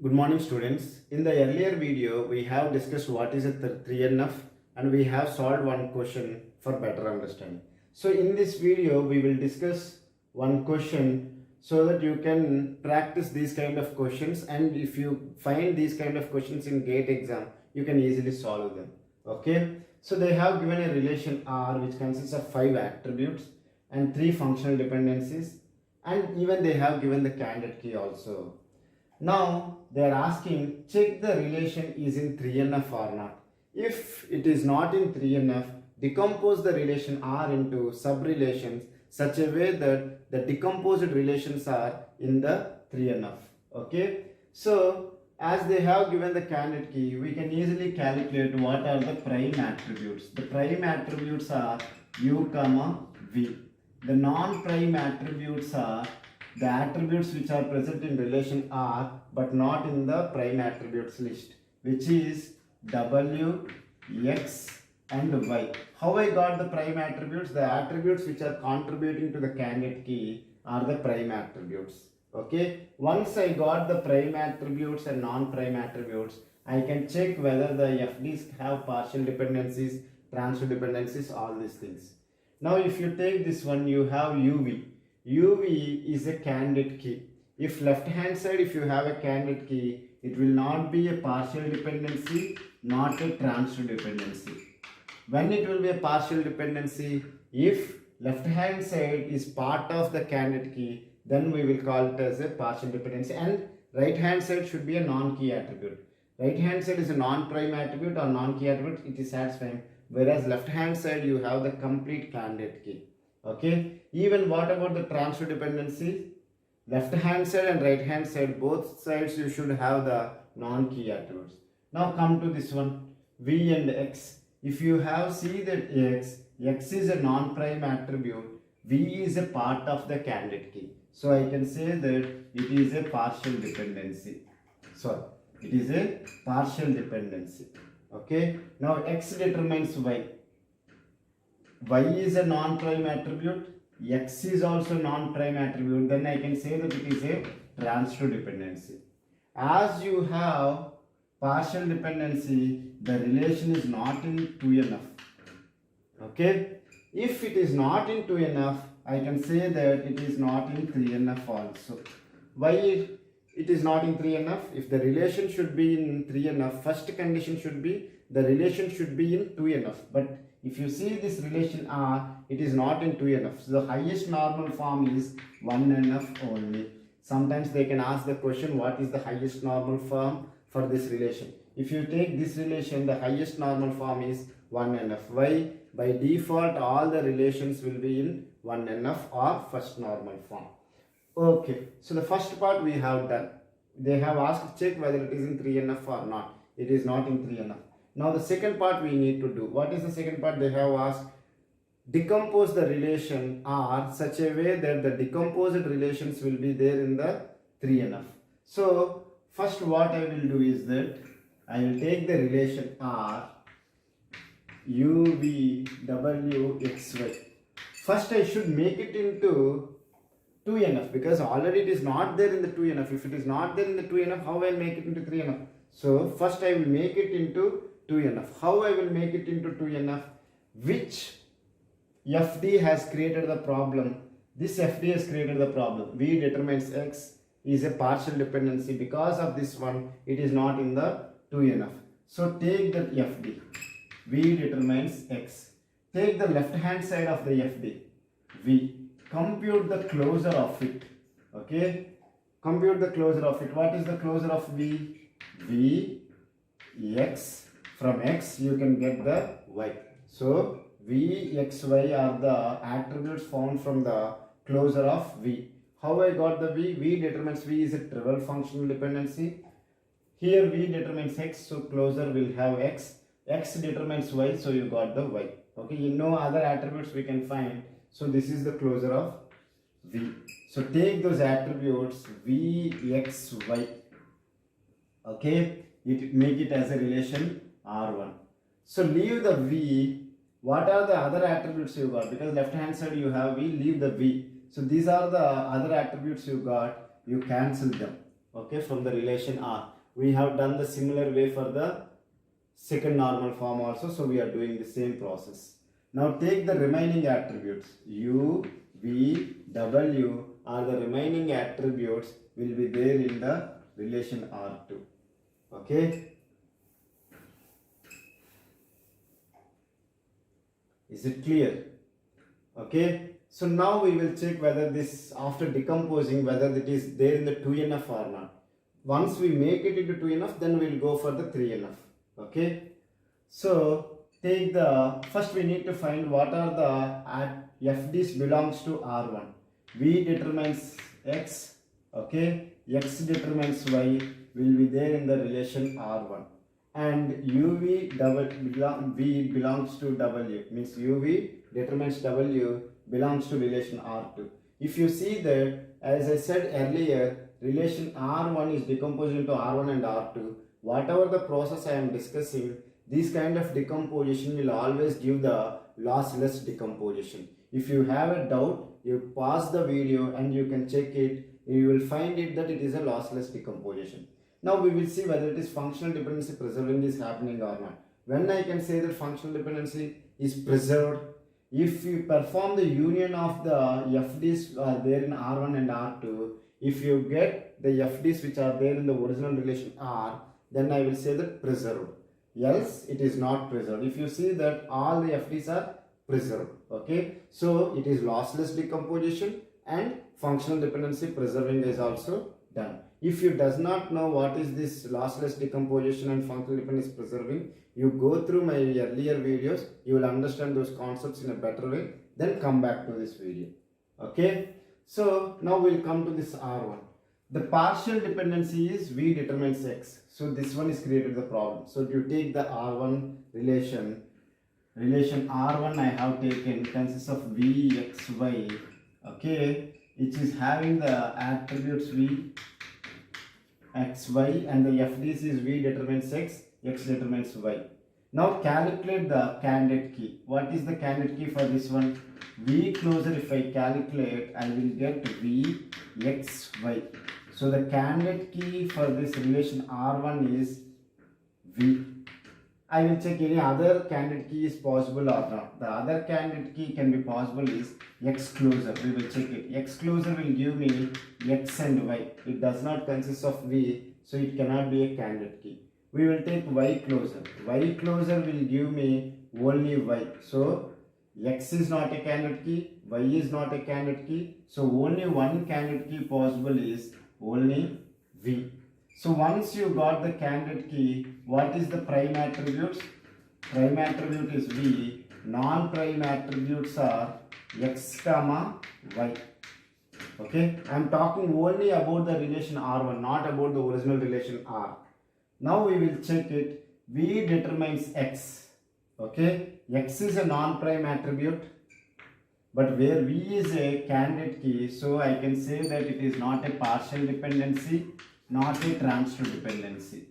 Good morning students. In the earlier video, we have discussed what is a 3NF and we have solved one question for better understanding. So in this video, we will discuss one question so that you can practice these kind of questions, and if you find these kind of questions in GATE exam, you can easily solve them. Okay. So they have given a relation R which consists of 5 attributes and 3 functional dependencies, and even they have given the candidate key also. Now they are asking, check the relation is in 3NF or not. If it is not in 3NF, decompose the relation R into sub-relations such a way that the decomposed relations are in the 3NF. Okay. So as they have given the candidate key, we can easily calculate what are the prime attributes. The prime attributes are U comma V. The non-prime attributes are the attributes which are present in relation R but not in the prime attributes list, which is W, X and Y. How I got the prime attributes? The attributes which are contributing to the candidate key are the prime attributes. Okay. Once I got the prime attributes and non-prime attributes, I can check whether the FDs have partial dependencies, transfer dependencies, all these things. Now if you take this one, you have UV. UV is a candidate key. If left hand side, if you have a candidate key, it will not be a partial dependency, not a transfer dependency. When it will be a partial dependency, if left hand side is part of the candidate key, then we will call it as a partial dependency, and right hand side should be a non-key attribute. Right hand side is a non-prime attribute or non-key attribute, it is satisfying, whereas left hand side you have the complete candidate key. Okay. Even what about the transfer dependency? Left hand side and right hand side, both sides you should have the non-key attributes. Now come to this one, V and X. If you have see that X is a non-prime attribute, V is a part of the candidate key. So I can say that it is a partial dependency. Sorry, it is a partial dependency. Okay. Now X determines Y. Y is a non-prime attribute, X is also non-prime attribute, then I can say that it is a transfer dependency. As you have partial dependency, the relation is not in 2NF. Okay. If it is not in 2NF, I can say that it is not in 3NF also. Why it is not in 3NF? If the relation should be in 3NF, first condition should be the relation should be in 2NF. But if you see this relation R, it is not in 2NF. So the highest normal form is 1NF only. Sometimes they can ask the question, what is the highest normal form for this relation? If you take this relation, the highest normal form is 1NF. Why? By default, all the relations will be in 1NF or first normal form. Okay. So the first part we have done. They have asked check whether it is in 3NF or not. It is not in 3NF. Now the second part we need to do. What is the second part? They have asked decompose the relation R such a way that the decomposed relations will be there in the 3NF. So first what I will do is that I will take the relation R U V W X Y. First I should make it into 2NF because already it is not there in the 2NF. If it is not there in the 2NF, how I will make it into 3NF? So first I will make it into 2NF. How I will make it into 2NF? Which FD has created the problem? This FD has created the problem. V determines X is a partial dependency. Because of this one, it is not in the 2NF. So take the FD. V determines X. Take the left hand side of the FD. V. Compute the closure of it. Okay. Compute the closure of it. What is the closure of V? V, X. From X you can get the Y. So V, X, Y are the attributes found from the closure of V. How I got the V? V determines V is a trivial functional dependency. Here V determines X, so closure will have X. X determines Y, so you got the Y. Okay, you know other attributes we can find. So this is the closure of V. So take those attributes V, X, Y. Okay, make it as a relation R1. So leave the V. What are the other attributes you got? Because left hand side you have V, leave the V. So these are the other attributes you got. You cancel them. okay, from the relation R. We have done the similar way for the second normal form also, so we are doing the same process. Now take the remaining attributes. U, V, W are the remaining attributes will be there in the relation R2. Okay. Is it clear? Okay. So now we will check whether this, after decomposing, whether it is there in the 2NF or not. Once we make it into 2NF, then we will go for the 3NF. Okay. So take the, first we need to find what are the FDs belongs to R1. V determines X, okay, X determines Y will be there in the relation R1, and UV V belongs to W, means UV determines W belongs to relation R2. If you see that, as I said earlier, relation R1 is decomposed into R1 and R2. Whatever the process I am discussing, this kind of decomposition will always give the lossless decomposition. If you have a doubt, you pause the video and you can check it. You will find it that it is a lossless decomposition. Now we will see whether it is functional dependency preserving is happening or not. When I can say that functional dependency is preserved, if you perform the union of the FDs there in R1 and R2, if you get the FDs which are there in the original relation R, then I will say that preserved. Else it is not preserved. If you see that all the FDs are preserved, okay, so it is lossless decomposition and functional dependency preserving is also done. If you does not know what is this lossless decomposition and functional dependency preserving, you go through my earlier videos, you will understand those concepts in a better way, then come back to this video. Okay, so now we'll come to this R1. The partial dependency is V determines X. So this one is created the problem. So if you take the R1 relation R1 I have taken consists of V, X, Y, okay, which is having the attributes V, X, Y, and the FDs is V determines X, X determines Y. Now calculate the candidate key. What is the candidate key for this one? V closer, if I calculate, I will get V, X, Y. So the candidate key for this relation R1 is V. I will check any other candidate key is possible or not. The other candidate key can be possible is X closer. We will check it. X closer will give me X and Y. It does not consist of V, so it cannot be a candidate key. We will take Y closer. Y closer will give me only Y. So X is not a candidate key, Y is not a candidate key. So only one candidate key possible is only V. So once you got the candidate key, what is the prime attributes? Prime attribute is V. Non-prime attributes are X, Y. Okay, I am talking only about the relation R1, not about the original relation R. Now we will check it. V determines X. Okay, X is a non-prime attribute, but where V is a candidate key, so I can say that it is not a partial dependency, not a transitive dependency.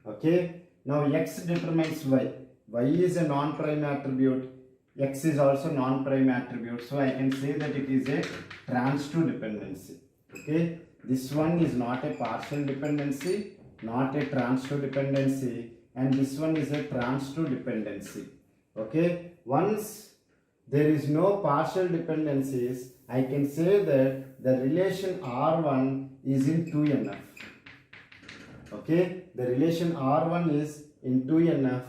Okay, now X determines Y. Y is a non-prime attribute, X is also non-prime attribute, so I can say that it is a transitive dependency. Okay, this one is not a partial dependency, not a transitive dependency, and this one is a transitive dependency. Okay, once there is no partial dependencies, I can say that the relation R1 is in 2NF. Okay, the relation R1 is in 2NF.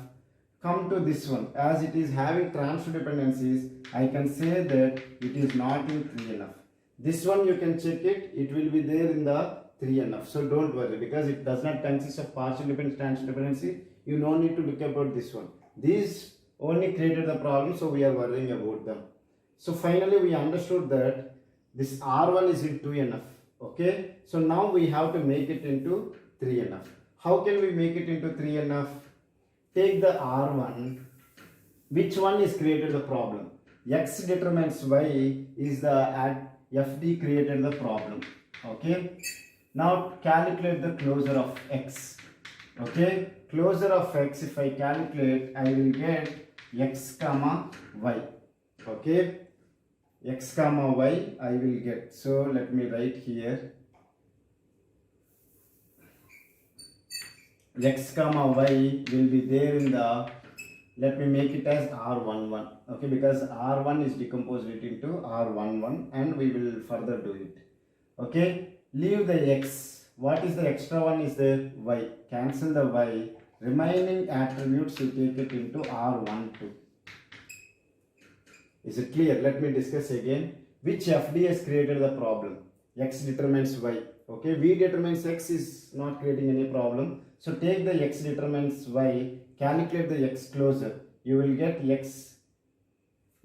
Come to this one, as it is having transitive dependencies, I can say that it is not in 3NF. This one you can check it, it will be there in the 3NF. So don't worry, because it does not consist of partial dependency, transitive dependency. You no need to look about this one. These only created the problem, so we are worrying about them. So finally we understood that this R1 is in 2NF. Okay, so now we have to make it into 3NF. How can we make it into 3NF? Take the R1. Which one is created the problem? X determines Y is the FD created the problem. Okay, now calculate the closure of X. Okay, closure of X, if I calculate, I will get X comma Y. Okay, X comma Y I will get. So let me write here. x comma y will be there in the, let me make it as R11, okay, because R1 is decomposed it into R11 and we will further do it, okay. Leave the x, what is the extra one is the y, cancel the y, remaining attributes you take it into R12. Is it clear? Let me discuss again. Which FD has created the problem? X determines y. Okay, V determines x is not creating any problem. So take the x determines y, calculate the x closure. You will get x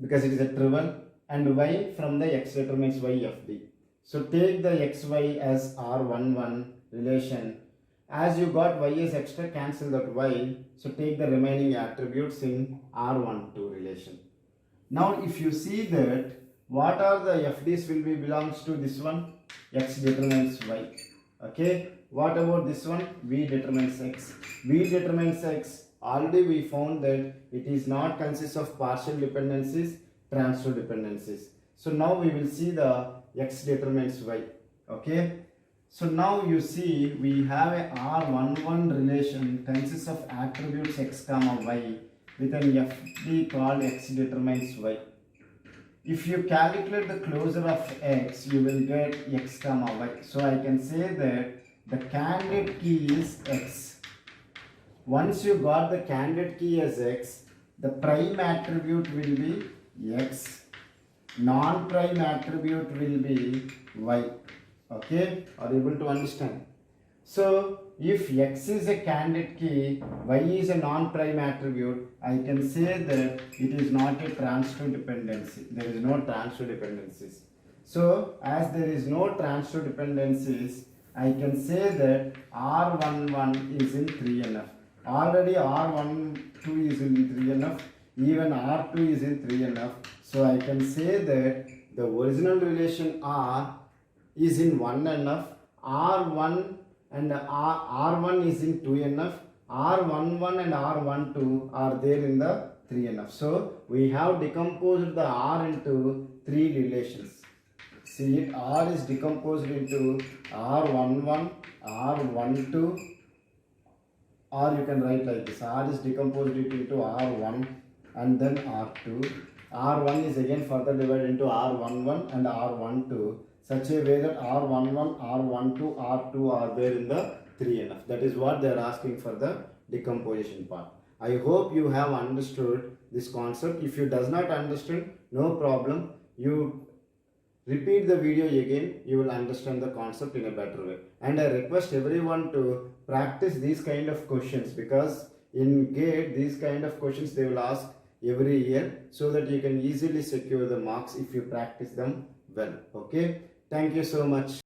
because it is a trivial and y from the x determines y FD. So take the xy as R11 relation. As you got y as extra, cancel that y. So take the remaining attributes in R12 relation. Now if you see that what are the FDs will be belongs to this one, x determines y, okay. What about this one, v determines x. V determines x, already we found that it is not consists of partial dependencies, transfer dependencies. So now we will see the x determines y, okay. So now you see we have a R11 relation consists of attributes x comma y with an FD called x determines y. If you calculate the closure of x, you will get x comma y. So I can say that the candidate key is x. Once you got the candidate key as x, the prime attribute will be x, non-prime attribute will be y. Okay, are you able to understand? So if x is a candidate key, y is a non-prime attribute, I can say that it is not a transfer dependency. There is no transfer dependencies. So as there is no transfer dependencies, I can say that R11 is in 3NF. Already R12 is in 3NF, even R2 is in 3NF. So I can say that the original relation R is in 1NF, R1 and R1 is in 2NF, R11 and R12 are there in the 3NF. So we have decomposed the R into three relations. See it, R is decomposed into R11, R12, or you can write like this, R is decomposed into R1 and then R2. R1 is again further divided into R11 and R12. Such a way that R11, R12, R2 are there in the 3NF. That is what they are asking for the decomposition part. I hope you have understood this concept. If you does not understand, no problem. You repeat the video again, you will understand the concept in a better way. And I request everyone to practice these kind of questions, because in GATE these kind of questions they will ask every year, so that you can easily secure the marks if you practice them well. Okay. Thank you so much.